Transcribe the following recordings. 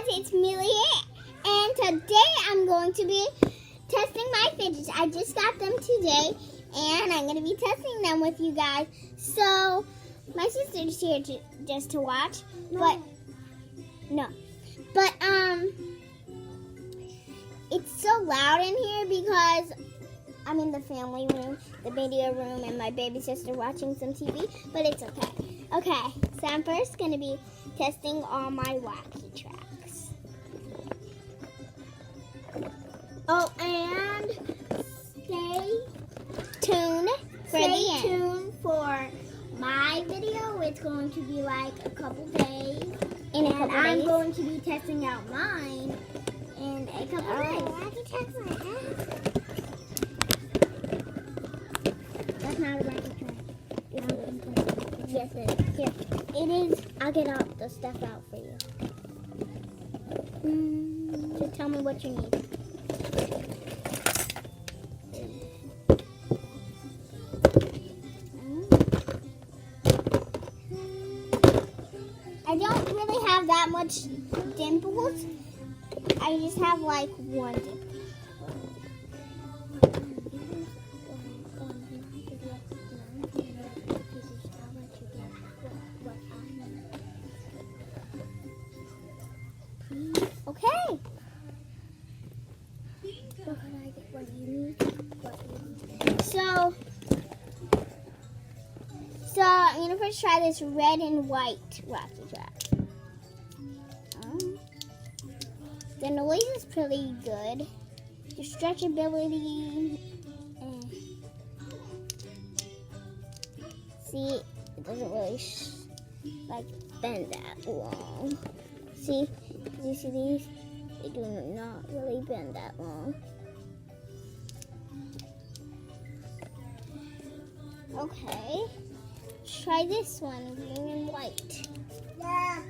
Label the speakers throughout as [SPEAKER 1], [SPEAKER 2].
[SPEAKER 1] it's Millie and today I'm going to be testing my fidgets. I just got them today and I'm going to be testing them with you guys. So, my sister's here just to watch, but it's so loud in here because I'm in the family room, the video room, and my baby sister watching some TV, but it's okay. Okay, so I'm first going to be testing all my wacky tracks. Oh, and stay tuned for the end. Stay tuned for my video. It's going to be like a couple days. I'm going to be testing out mine in a couple days. I can test my ass. That's not a wacky track. Yes, it is. Here. It is. I'll get all the stuff out for you. Just tell me what you need. I don't really have that much dimples. I just have like one dimple. Okay. So I'm gonna first try this red and white wacky track. The noise is pretty good. The stretchability. See, it doesn't really bend that long. See, you see these? They do not really bend that long. Okay, let's try this one, green and white. Yeah.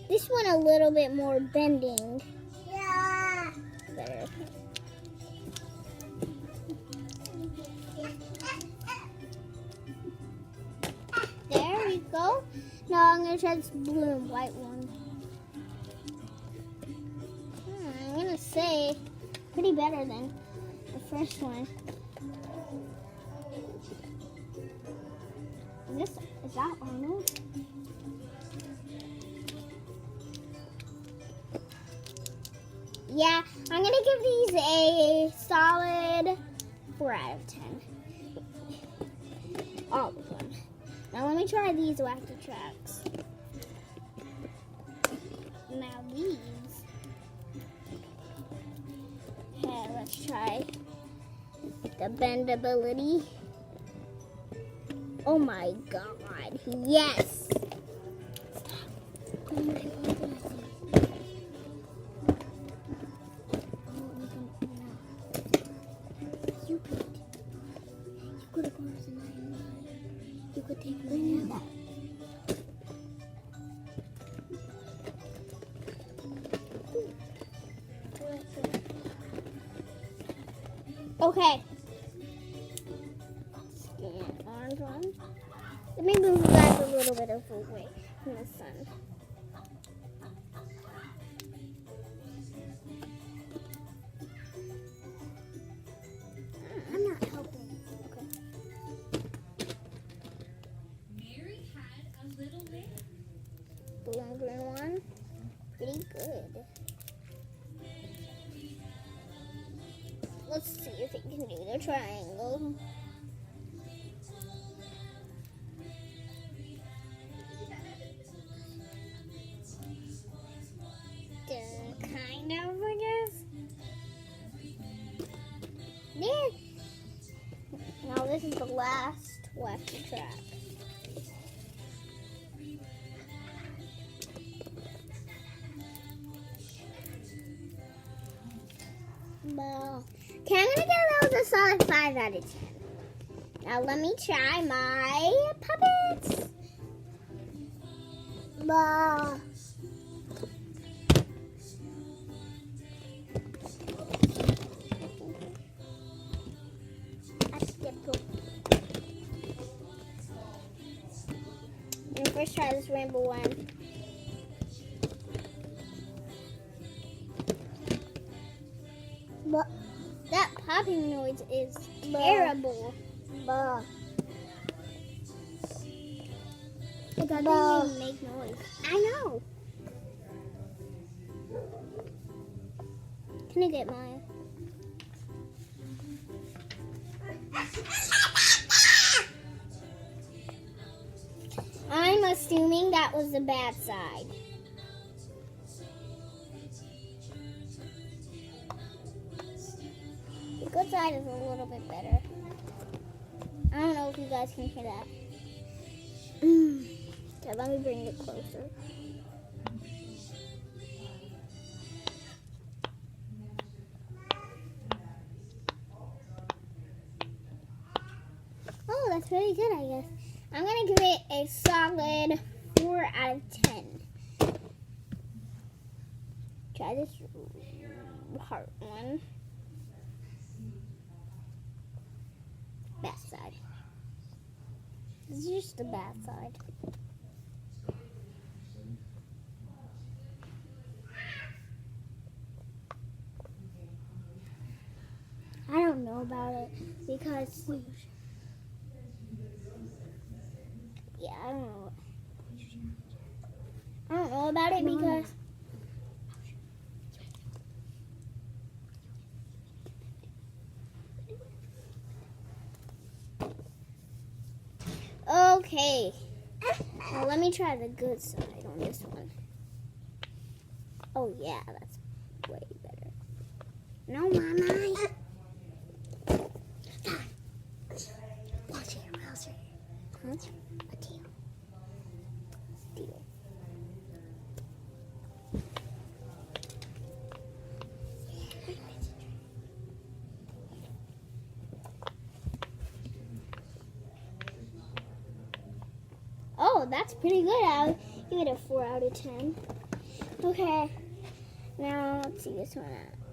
[SPEAKER 1] This one a little bit more bending. Yeah. Better. There we go. Now I'm going to try this blue and white one. I'm going to say pretty better than the first one. Is that Arnold? Yeah, I'm going to give these a solid 4 out of 10. All of them. Now let me try these wacky tracks. Now these. Okay, let's try the bendability. Oh my god, yes! Oh my god. You could have gone to 9. You could take mine out. Okay. Scan orange one. Let me move you guys a little bit away from the sun. I'm not helping. Okay. Mary had a little lamb. Blue and green one. Pretty good. Let's see if it can do the triangle. Kind of, I guess. There. Now this is the last wacky track. Well, okay, I'm gonna give those a solid 5 out of 10. Now let me try my puppets. Well, first try this rainbow one. popping noise is terrible. It doesn't even make noise. I know. Can I get Maya? I'm assuming that was the bad side. The good side is a little bit better. I don't know if you guys can hear that. Okay, let me bring it closer. Oh, that's pretty good, I guess. I'm going to give it a solid 4 out of 10. Try this heart one. Bad side. This is just the bad side. I don't know about it because... Yeah, I don't know. I don't know about it because... Okay. Now let me try the good side on this one. Oh yeah, that's way better. No, Mama. Watch it, mouse. Huh? A deal. Deal. Oh, that's pretty good. I'll give it a 4 out of 10. Okay. Now, let's see this one.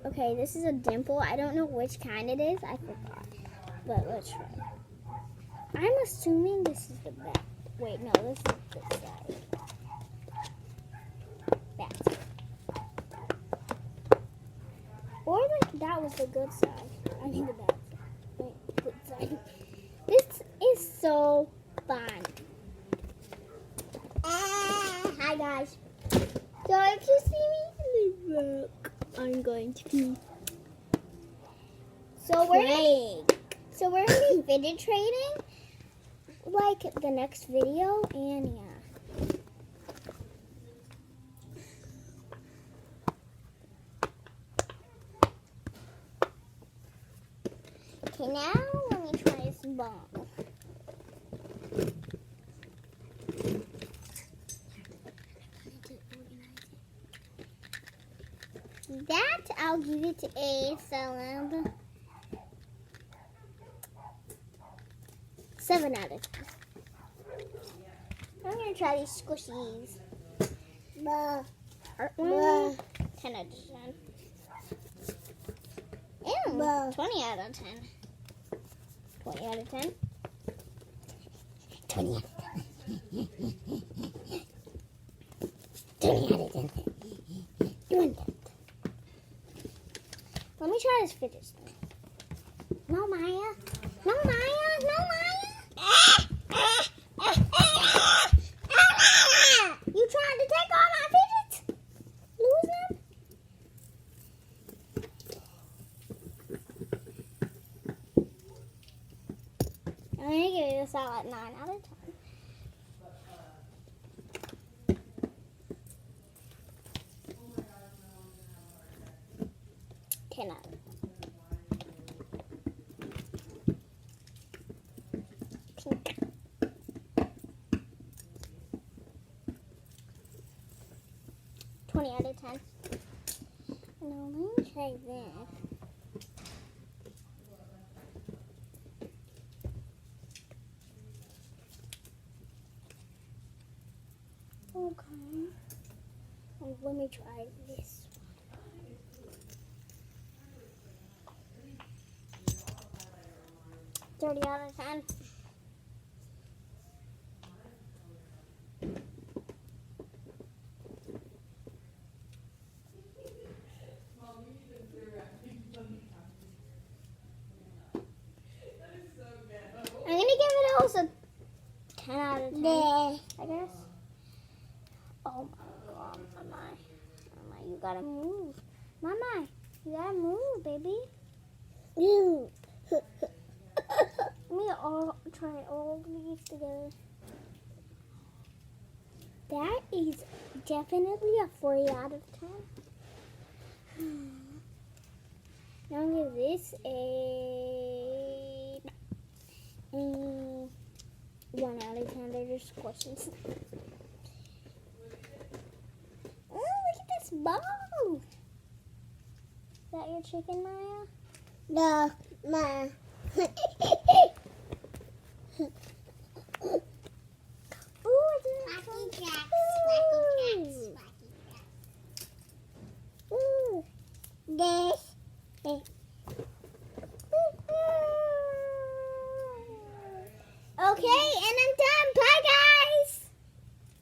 [SPEAKER 1] Okay, this is a dimple. I don't know which kind it is. I forgot. But let's try. I'm assuming this is the back. Wait, no, this is this side. That side. Or that was the good side. I mean the bad side. Wait, good side. This is so fun. Hi guys. So if you see me in the book, I'm going to be so we're gonna be fidget trading like the next video, and yeah. Okay, now let me try this ball. That I'll give it a solid 7 out of 10. I'm gonna try these squishies. Heart one, 10 out of 10. Ew, 20 out of 10. 20 out of 10. 20 out of 10. 20 out of 10. 20 out of 10. Let me try this fidget spinner. No, Maya. No, Maya. No, Maya. You trying to take all my fidgets? Lose them? I'm going to give it a solid 9 out of 10. Out. Pink. 20 out of 10. Now let me try this. Okay. Well, let me try this. 30 out of 10. gotta move. Mama, you gotta move, baby. Let me try all these together. That is definitely a 40 out of 10. Now I'm gonna give this a 1 out of 10. They're just questions. Oh, look at this ball. Is that your chicken, Maya? No, Ma. Ooh, Swacky Jacks, Swacky Jacks, Swacky Jacks. Ooh, this. Okay,